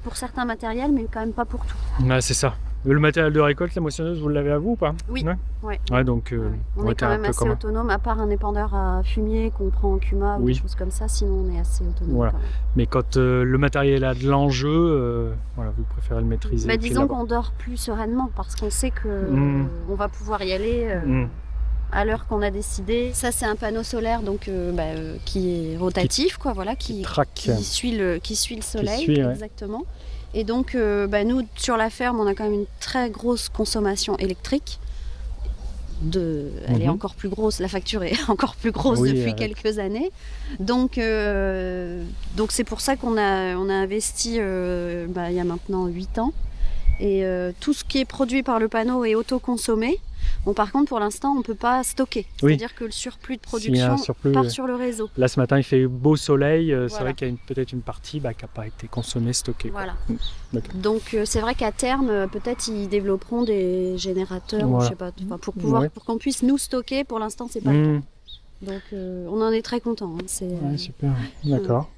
Pour certains matériels, mais quand même pas pour tout. Ouais, c'est ça. Le matériel de récolte, la moissonneuse, vous l'avez à vous ou pas? Oui. Ouais, Ouais. donc On est quand même assez autonome, à part un épandeur à fumier qu'on prend en CUMA ou des choses comme ça, sinon on est assez autonome. Voilà. Quand même. Mais quand le matériel a de l'enjeu, voilà, vous préférez le maîtriser. Disons qu'on dort plus sereinement parce qu'on sait qu'on va pouvoir y aller à l'heure qu'on a décidé. Ça, c'est un panneau solaire donc, qui est rotatif, qui suit le soleil. Exactement. Et donc, nous, sur la ferme, on a quand même une très grosse consommation électrique. Elle est encore plus grosse, la facture est encore plus grosse depuis quelques années. Donc c'est pour ça qu'on a investi il y a maintenant 8 ans. Et tout ce qui est produit par le panneau est autoconsommé. Bon, par contre, pour l'instant, on ne peut pas stocker. C'est-à-dire que le surplus de production part sur le réseau. Là, ce matin, il fait beau soleil. C'est vrai qu'il y a peut-être une partie qui n'a pas été consommée, stockée. Voilà. Donc, c'est vrai qu'à terme, peut-être, ils développeront des générateurs, je sais pas, pour qu'on puisse nous stocker. Pour l'instant, c'est pas le cas. Donc, on en est très contents. Super, d'accord.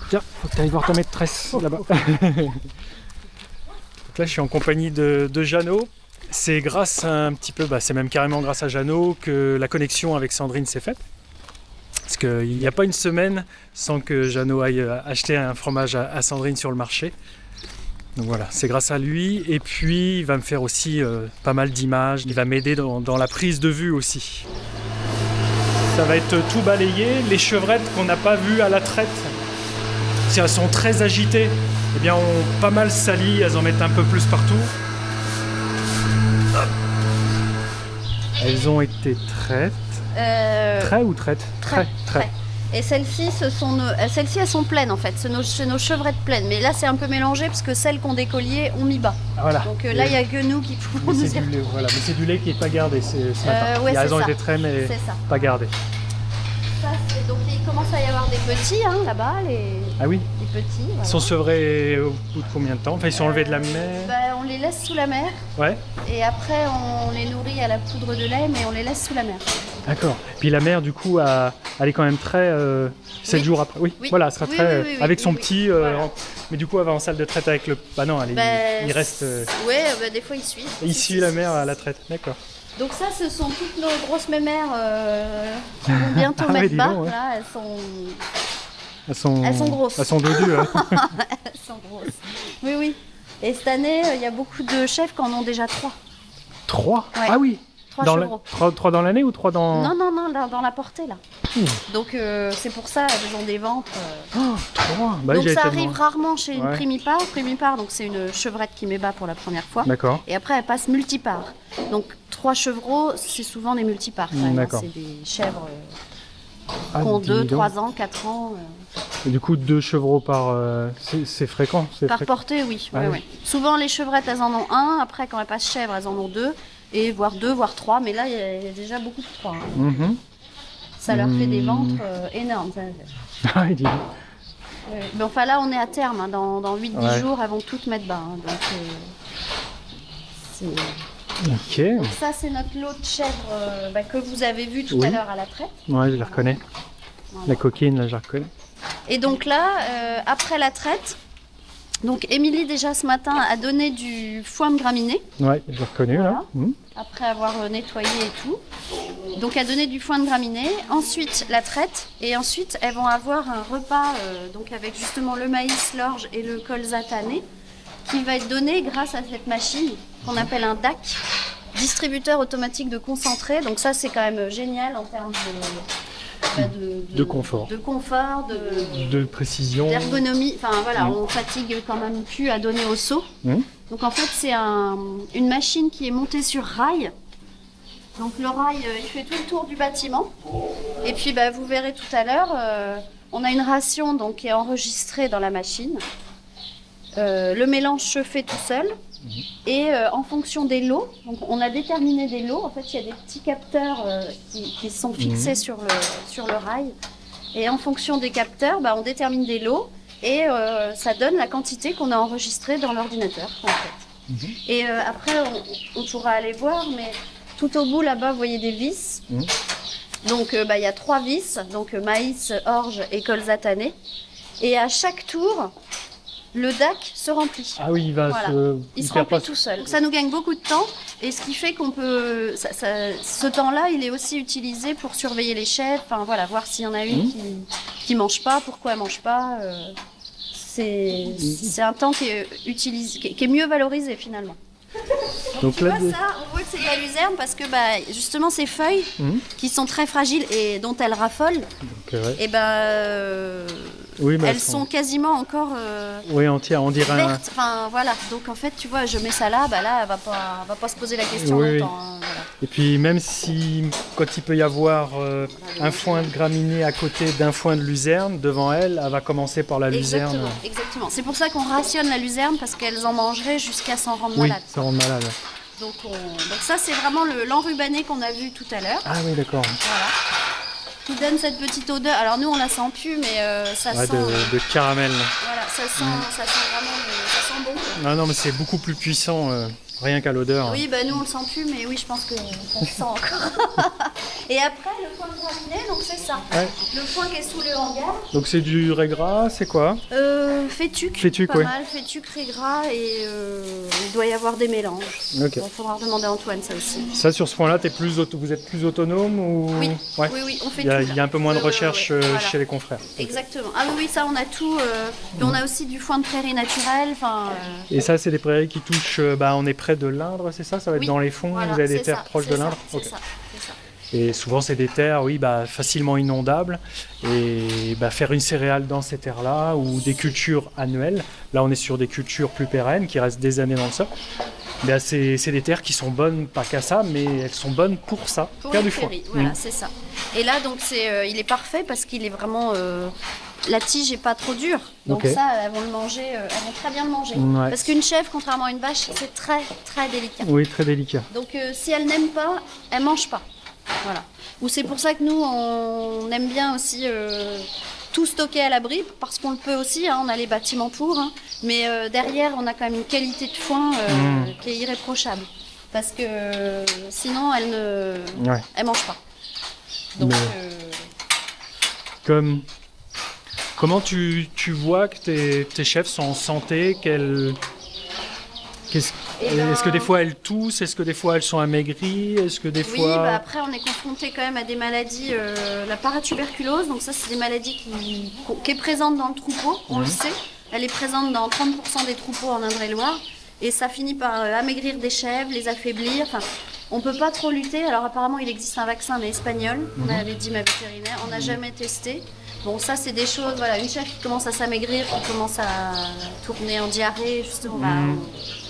Tiens, faut que tu ailles voir ta maîtresse là-bas. Donc là, je suis en compagnie de Jeannot. C'est grâce à c'est même carrément grâce à Jeannot que la connexion avec Sandrine s'est faite. Parce qu'il n'y a pas une semaine sans que Jeannot aille acheter un fromage à Sandrine sur le marché. Donc voilà, c'est grâce à lui. Et puis, il va me faire aussi pas mal d'images. Il va m'aider dans la prise de vue aussi. Ça va être tout balayé. Les chevrettes qu'on n'a pas vues à la traite, si elles sont très agitées, ont pas mal sali, elles en mettent un peu plus partout. Hop. Elles ont été traites. Trait ou traite? Trait. Et celles-ci, elles sont pleines en fait, c'est nos chevrettes pleines. Mais là, c'est un peu mélangé parce que celles qu'on décollier ont mis bas. Voilà. Donc là, il n'y a que nous qui pouvons nous dire. Mais c'est du lait qui n'est pas gardé ce matin. Elles ont été traits, mais pas gardées. Donc il commence à y avoir des petits là-bas, les petits. Voilà. Ils sont sevrés au bout de combien de temps? Ils sont enlevés de la mer? On les laisse sous la mer. Ouais. Et après on les nourrit à la poudre de lait, mais on les laisse sous la mer. D'accord. Puis la mère, du coup, elle est quand même très 7 jours après. Oui. Voilà, elle sera très avec son petit. Voilà. Mais du coup, elle va en salle de traite avec le. Bah non, il reste. Des fois il suit. Il suit la mère à la traite. D'accord. Donc ça, ce sont toutes nos grosses mémères qui vont bientôt mettre bas. Là, elles sont grosses. Elles sont dodues. Elles sont grosses. Oui. Et cette année, il y a beaucoup de chefs qui en ont déjà 3. 3 Ah oui. 3 dans l'année ou 3 dans... Non, dans la portée, là. Donc, c'est pour ça, elles ont des ventes. 3 Donc, ça arrive rarement chez une primipare. Primipare, donc c'est une chevrette qui met bas pour la première fois. D'accord. Et après, elle passe multipare. Donc, 3 chevreaux, c'est souvent des multipares. D'accord. C'est des chèvres qui ont 2, 3 ans, 4 ans. Et du coup, 2 chevreaux par... c'est fréquent? Portée, oui. Ouais. Souvent, les chevrettes, elles en ont 1. Après, quand elles passent chèvres, elles en ont 2. Et voire 2, voire 3, mais là il y a déjà beaucoup de 3. Ça leur fait des ventres énormes. Mais enfin là on est à terme, dans 8-10 jours elles vont toutes mettre bas. Donc ça c'est notre lot de chèvres que vous avez vu tout à l'heure à la traite. Ouais, je la reconnais. Voilà. La coquine, là je la reconnais. Et donc là, après la traite, donc Émilie déjà ce matin a donné du foin de graminées. Ouais, je l'ai reconnu là. Après avoir nettoyé et tout. Donc elle a donné du foin de graminées. Ensuite la traite. Et ensuite elles vont avoir un repas donc avec justement le maïs, l'orge et le colza tanné qui va être donné grâce à cette machine qu'on appelle un DAC, distributeur automatique de concentré. Donc ça c'est quand même génial en termes de confort, de précision, d'ergonomie. Enfin voilà, on fatigue quand même plus à donner au seau. Donc en fait c'est une machine qui est montée sur rail. Donc le rail il fait tout le tour du bâtiment. Et puis vous verrez tout à l'heure, on a une ration donc qui est enregistrée dans la machine. Le mélange se fait tout seul. Et en fonction des lots, donc on a déterminé des lots. En fait, il y a des petits capteurs qui sont fixés sur le rail. Et en fonction des capteurs, on détermine des lots et ça donne la quantité qu'on a enregistrée dans l'ordinateur. En fait. Et après, on pourra aller voir, mais tout au bout là-bas, vous voyez des vis. Donc, il y a 3 vis, donc maïs, orge et colza tanné. Et à chaque tour, le DAC se remplit. Ah oui, il se remplit tout seul. Donc ça nous gagne beaucoup de temps et ce qui fait qu'on peut... ce temps-là, il est aussi utilisé pour surveiller les chèvres, voir s'il y en a une qui ne mange pas, pourquoi elle ne mange pas. C'est un temps qui est mieux valorisé finalement. Donc là, ça, on voit que c'est de la luzerne parce que justement ces feuilles qui sont très fragiles et dont elles raffolent, elles sont quasiment encore entières, on dirait vertes. Donc en fait, tu vois, je mets ça là, là, elle va pas se poser la question longtemps. Hein, Et puis même si quand il peut y avoir un foin de graminées à côté d'un foin de luzerne, devant elle va commencer par la luzerne. Exactement. C'est pour ça qu'on rationne la luzerne parce qu'elles en mangeraient jusqu'à s'en rendre malades. Oui, s'en rendre malade. Donc ça, c'est vraiment l'enrubané qu'on a vu tout à l'heure. Ah oui, d'accord. Voilà. Qui donne cette petite odeur. Alors nous, on la sent plus, mais ça sent... de caramel. Voilà, ça sent vraiment... ça sent bon. Non, mais c'est beaucoup plus puissant, rien qu'à l'odeur. Oui, nous, on le sent plus, mais oui, je pense qu'on le sent encore. Et après, le foin de graminé, donc c'est ça. Ouais. Le foin qui est sous le hangar. Donc c'est du raie gras, c'est quoi Fétuc, pas mal, fétuc, raie gras, et il doit y avoir des mélanges. Okay. Il faudra demander à Antoine ça aussi. Ça, sur ce point-là, vous êtes plus autonome ou... Oui, oui, on fait tout. Il y a un peu moins de recherche chez les confrères. Exactement. Ah oui, ça, on a tout. Puis on a aussi du foin de prairie naturel. Et ça, c'est des prairies qui touchent... on est près de l'Indre, c'est ça? Ça va être dans les fonds, vous avez des terres proches de l'Indre? C'est ça. Et souvent, c'est des terres, facilement inondables. Et faire une céréale dans ces terres-là, ou des cultures annuelles. Là, on est sur des cultures plus pérennes, qui restent des années dans le sol. C'est des terres qui sont bonnes, pas qu'à ça, mais elles sont bonnes pour ça, faire du foin. Voilà, c'est ça. Et là, donc, il est parfait parce qu'il est vraiment... la tige n'est pas trop dure. Donc ça, elles vont le manger, elles vont très bien le manger. Ouais. Parce qu'une chèvre, contrairement à une vache, c'est très, très délicat. Oui, très délicat. Donc si elle n'aime pas, elle ne mange pas. Voilà. Ou c'est pour ça que nous, on aime bien aussi tout stocker à l'abri, parce qu'on le peut aussi, on a les bâtiments pour, mais derrière, on a quand même une qualité de foin qui est irréprochable. Parce que sinon, elle ne mange pas. Donc, comment tu vois que tes chèvres sont en santé, est-ce que des fois elles toussent? Est-ce que des fois elles sont amaigries? Est-ce que des fois... Oui, après on est confronté quand même à des maladies, la paratuberculose, donc ça c'est des maladies qui est présente dans le troupeau, on le sait. Elle est présente dans 30% des troupeaux en Indre-et-Loire et ça finit par amaigrir des chèvres, les affaiblir. On ne peut pas trop lutter, alors apparemment il existe un vaccin mais espagnol, on avait dit ma vétérinaire, on n'a jamais testé. Bon, ça, c'est des choses, une chèvre qui commence à s'amaigrir, qui commence à tourner en diarrhée, justement,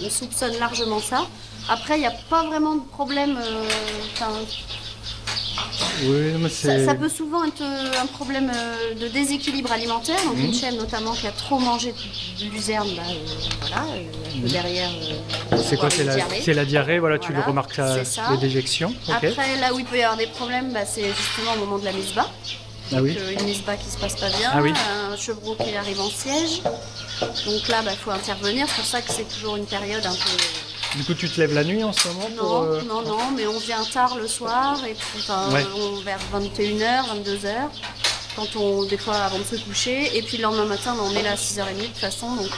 on soupçonne largement ça. Après, il n'y a pas vraiment de problème. Ça peut souvent être un problème de déséquilibre alimentaire. Donc, une chèvre, notamment, qui a trop mangé de luzerne, derrière. C'est quoi? C'est la diarrhée, tu le remarques, les déjections. Okay. Après, là où il peut y avoir des problèmes, c'est justement au moment de la mise bas. Donc, une mise bas qui se passe pas bien, un chevreau qui arrive en siège. Donc là, il faut intervenir. C'est pour ça que c'est toujours une période un peu... Du coup, tu te lèves la nuit en ce moment? Non, mais on vient tard le soir, et puis vers 21h, 22h, des fois avant de se coucher, et puis le lendemain matin, on est là à 6h30 de toute façon. Donc,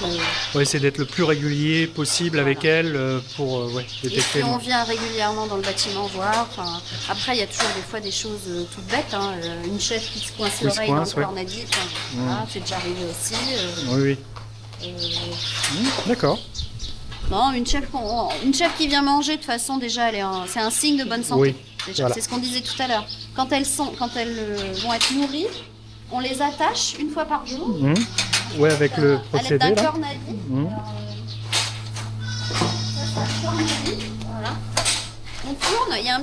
c'est d'être le plus régulier possible avec elle pour détecter. Et puis on vient régulièrement dans le bâtiment voir. Après, il y a toujours des fois des choses toutes bêtes. Une chèvre qui se coince l'oreille dans le cornadis, c'est déjà arrivé aussi. Oui. D'accord. Non, une chèvre qui vient manger, de toute façon, déjà, c'est un signe de bonne santé. Oui, déjà. C'est ce qu'on disait tout à l'heure. Quand elles vont être nourries, on les attache une fois par jour. Oui, avec le procédé. À l'aide d'un cornadi. Ça, cornadi. Voilà. On tourne, il y a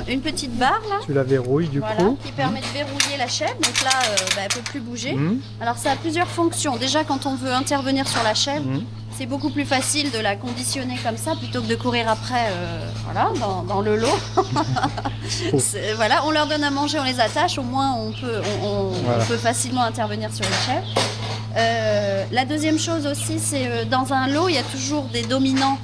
une petite barre là. Tu la verrouilles du coup. Qui permet de verrouiller la chèvre. Donc là, elle ne peut plus bouger. Alors ça a plusieurs fonctions. Déjà, quand on veut intervenir sur la chèvre, c'est beaucoup plus facile de la conditionner comme ça plutôt que de courir après dans le lot. On leur donne à manger, on les attache, au moins on peut facilement intervenir sur les chèvres. La deuxième chose aussi, c'est dans un lot, il y a toujours des dominants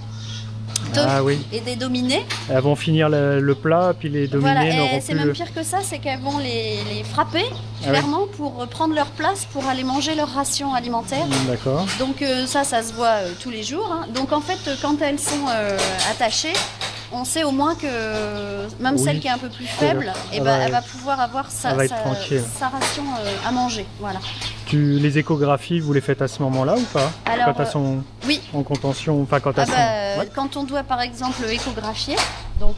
et des dominés. Elles vont finir le plat, puis les dominés n'auront plus... C'est même pire que ça, c'est qu'elles vont les frapper, clairement, pour prendre leur place, pour aller manger leur ration alimentaire. D'accord. Donc ça se voit tous les jours. Hein. Donc en fait, quand elles sont attachées, on sait au moins que même celle qui est un peu plus faible, elle va pouvoir avoir sa ration à manger. Voilà. Les échographies, vous les faites à ce moment-là ou pas? Alors, quand elles sont en contention, enfin quand elles sont... Quand on doit par exemple échographier, donc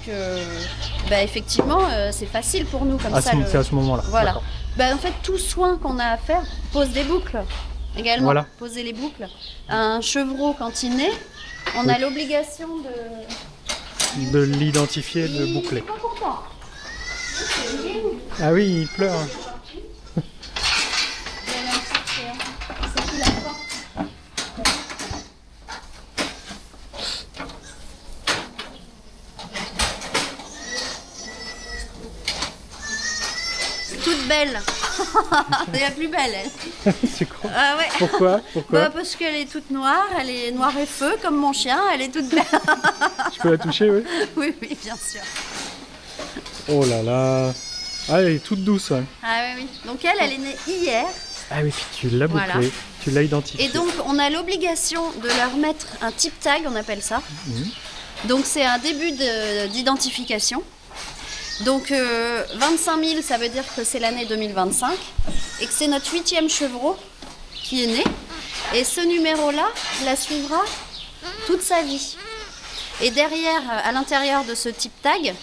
effectivement c'est facile pour nous comme ça. C'est à ce moment-là. Voilà. En fait, tout soin qu'on a à faire pose des boucles également. Poser les boucles. Un chevreau quand il naît, on a l'obligation de l'identifier, de boucler. Il est pas content. Ah oui, il pleure. Toute belle. C'est la plus belle, elle. C'est quoi? Ah ouais. Pourquoi Parce qu'elle est toute noire, elle est noire et feu comme mon chien, elle est toute belle. Je peux la toucher, oui? Oui, bien sûr. Oh là là. Ah, elle est toute douce. Ouais. Ah oui. Donc elle est née hier. Ah oui, puis tu l'as bouclée, tu l'as identifiée. Et donc on a l'obligation de leur mettre un type tag, on appelle ça. Donc c'est un début d'identification. Donc 25 000, ça veut dire que c'est l'année 2025 et que c'est notre 8e chevreau qui est né. Et ce numéro-là la suivra toute sa vie. Et derrière, à l'intérieur de ce type tag,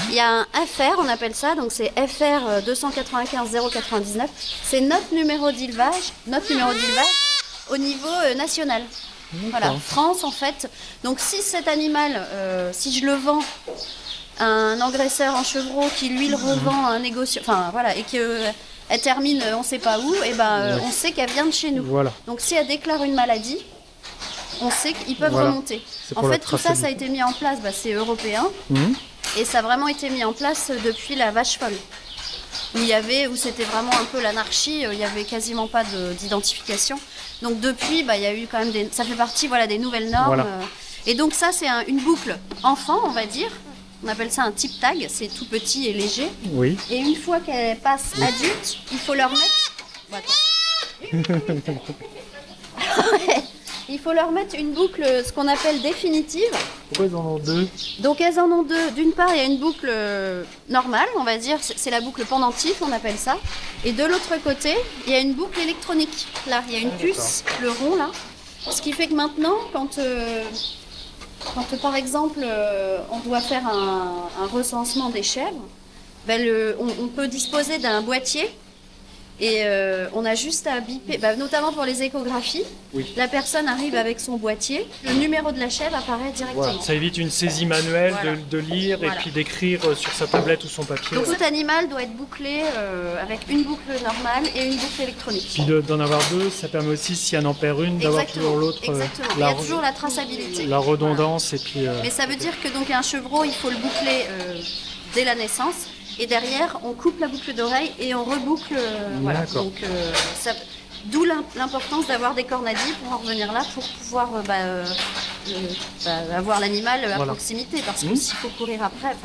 il y a un FR, on appelle ça, donc c'est FR 295 099. C'est notre numéro d'élevage au niveau national. Voilà, France en fait. Donc si cet animal, si je le vends à un engraisseur en chevreau qui lui le revend à un négociant, et qu'elle termine on ne sait pas où, on sait qu'elle vient de chez nous. Voilà. Donc si elle déclare une maladie, on sait qu'ils peuvent remonter. En fait, tout ça a été mis en place, c'est européen. Et ça a vraiment été mis en place depuis la vache folle. Où c'était vraiment un peu l'anarchie, il n'y avait quasiment pas d'identification. Donc depuis, il y a eu quand même ça fait partie des nouvelles normes. Et donc ça, c'est une boucle enfant, on va dire. On appelle ça un type tag, c'est tout petit et léger. Oui. Et une fois qu'elle passe adulte, il faut leur mettre... Il faut leur mettre une boucle, ce qu'on appelle définitive. Pourquoi elles en ont deux? Donc elles en ont deux. D'une part, il y a une boucle normale, on va dire, c'est la boucle pendentif, on appelle ça. Et de l'autre côté, il y a une boucle électronique. Là, il y a une puce, le rond là. Ce qui fait que maintenant, quand par exemple, on doit faire un recensement des chèvres, on peut disposer d'un boîtier et on a juste à biper, notamment pour les échographies. La personne arrive avec son boîtier, le numéro de la chèvre apparaît directement. Voilà. Ça évite une saisie manuelle de lire et puis d'écrire sur sa tablette ou son papier. Donc tout animal doit être bouclé avec une boucle normale et une boucle électronique. Puis d'en avoir deux, ça permet aussi, si elle en perd une, d'avoir toujours l'autre. Exactement, il y a toujours la traçabilité. La redondance et puis... Mais ça veut dire que donc un chevreau, il faut le boucler dès la naissance. Et derrière, on coupe la boucle d'oreille et on reboucle. Donc, d'où l'importance d'avoir des cornadis pour en revenir là, pour pouvoir avoir l'animal à proximité. Parce que s'il faut courir après,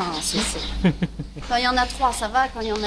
quand il y en a 3, ça va. Quand il y en a